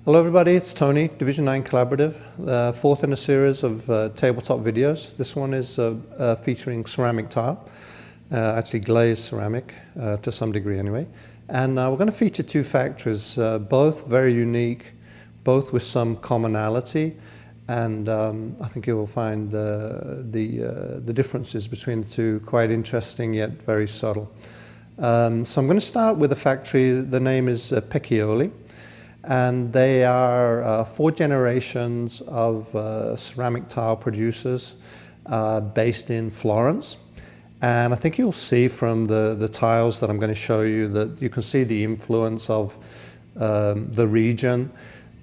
Hello everybody, it's Tony, Division 9 Collaborative, fourth in a series of tabletop videos. This one is featuring ceramic tile, actually glazed ceramic to some degree anyway. And we're going to feature two factories, both very unique, both with some commonality, and I think you will find the differences between the two quite interesting yet very subtle. So I'm going to start with a factory. The name is Pecchioli. And they are 4 generations of ceramic tile producers based in Florence. And I think you'll see from the tiles that I'm going to show you that you can see the influence of the region.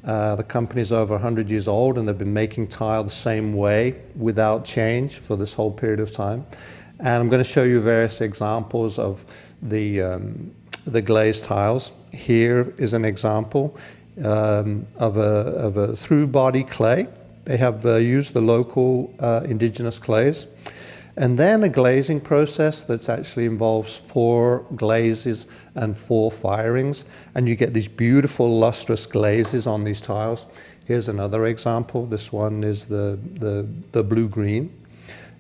The company's over 100 years old and they've been making tile the same way without change for this whole period of time. And I'm going to show you various examples of the glazed tiles. Here is an example of a through body clay. They have used the local indigenous clays, and then a glazing process that actually involves 4 glazes and 4 firings, and you get these beautiful lustrous glazes on these tiles. Here's another example. This one is the blue-green,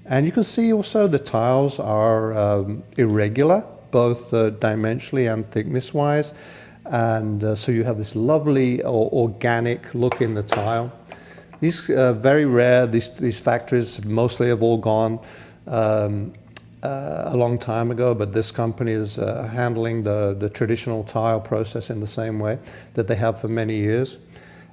and you can see also the tiles are irregular, both dimensionally and thickness-wise, and so you have this lovely organic look in the tile. These are very rare. These factories mostly have all gone a long time ago, but this company is handling the traditional tile process in the same way that they have for many years.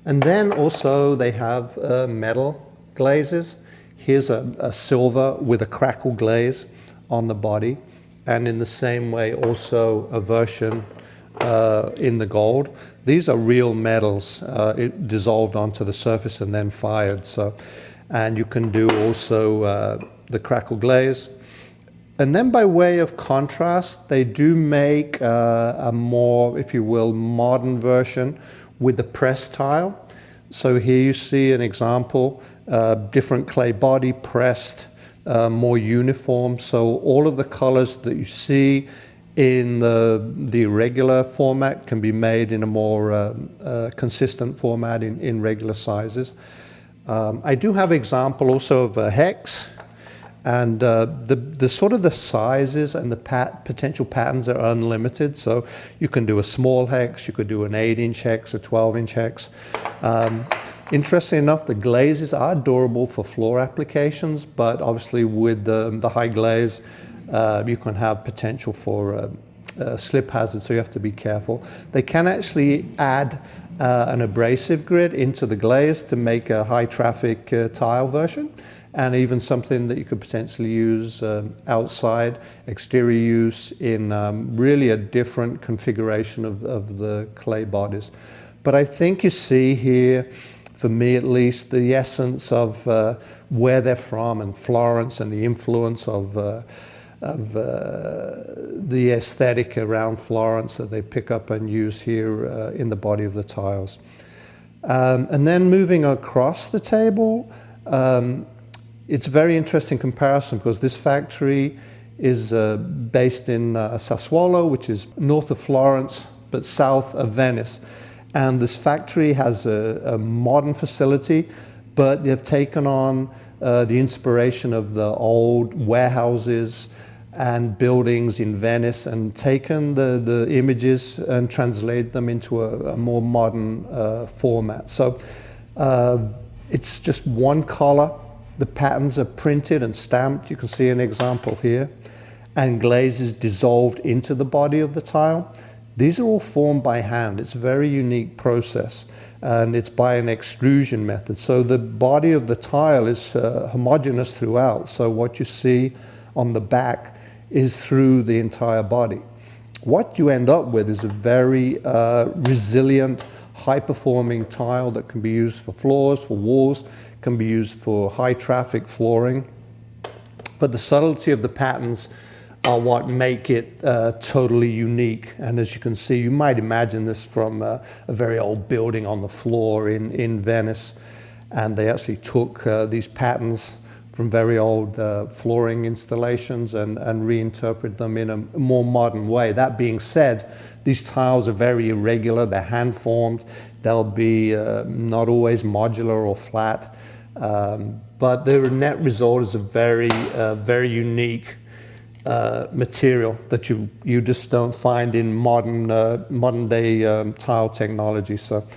And then also they have metal glazes. Here's a silver with a crackle glaze on the body, and in the same way also a version in the gold. These are real metals dissolved onto the surface and then fired. So, and you can do also the crackle glaze. And then by way of contrast, they do make a more, if you will, modern version with the pressed tile. So here you see an example, different clay body pressed, more uniform. So all of the colors that you see in the regular format can be made in a more consistent format in regular sizes. I do have example also of a hex, and the sort of the sizes and the potential patterns are unlimited. So you can do a small hex, you could do an 8-inch hex, a 12-inch hex. Interestingly enough, the glazes are durable for floor applications, but obviously with the high glaze, you can have potential for slip hazard, so you have to be careful. They can actually add an abrasive grid into the glaze to make a high traffic tile version, and even something that you could potentially use outside, exterior use in really a different configuration of the clay bodies. But I think you see here, for me at least, the essence of where they're from and Florence and the influence of the aesthetic around Florence that they pick up and use here in the body of the tiles. And then moving across the table, it's a very interesting comparison because this factory is based in Sassuolo, which is north of Florence but south of Venice. And this factory has a modern facility, but they've taken on the inspiration of the old warehouses and buildings in Venice and taken the images and translated them into a more modern format. So it's just one color. The patterns are printed and stamped. You can see an example here. And glaze is dissolved into the body of the tile. These are all formed by hand. It's a very unique process, and it's by an extrusion method. So the body of the tile is homogeneous throughout. So what you see on the back is through the entire body. What you end up with is a very resilient, high-performing tile that can be used for floors, for walls, can be used for high-traffic flooring. But the subtlety of the patterns are what make it totally unique. And as you can see, you might imagine this from a very old building on the floor in Venice. And they actually took these patterns from very old flooring installations and reinterpret them in a more modern way. That being said, these tiles are very irregular, they're hand formed. They'll be not always modular or flat, but the net result is a very unique material that you just don't find in modern day tile technology. So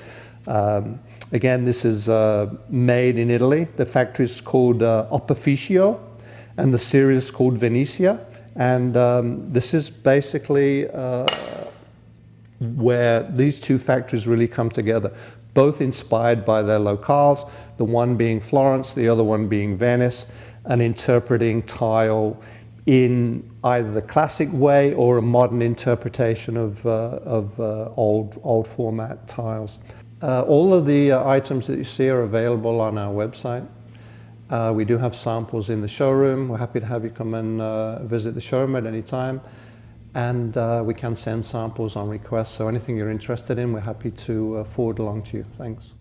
again, this is made in Italy. The factory is called Opificio, and the series is called Venetia. And this is basically where these two factories really come together, both inspired by their locales, the one being Florence, the other one being Venice, and interpreting tile in either the classic way or a modern interpretation of old format tiles. All of the items that you see are available on our website. We do have samples in the showroom. We're happy to have you come and visit the showroom at any time. And we can send samples on request. So anything you're interested in, we're happy to forward along to you. Thanks.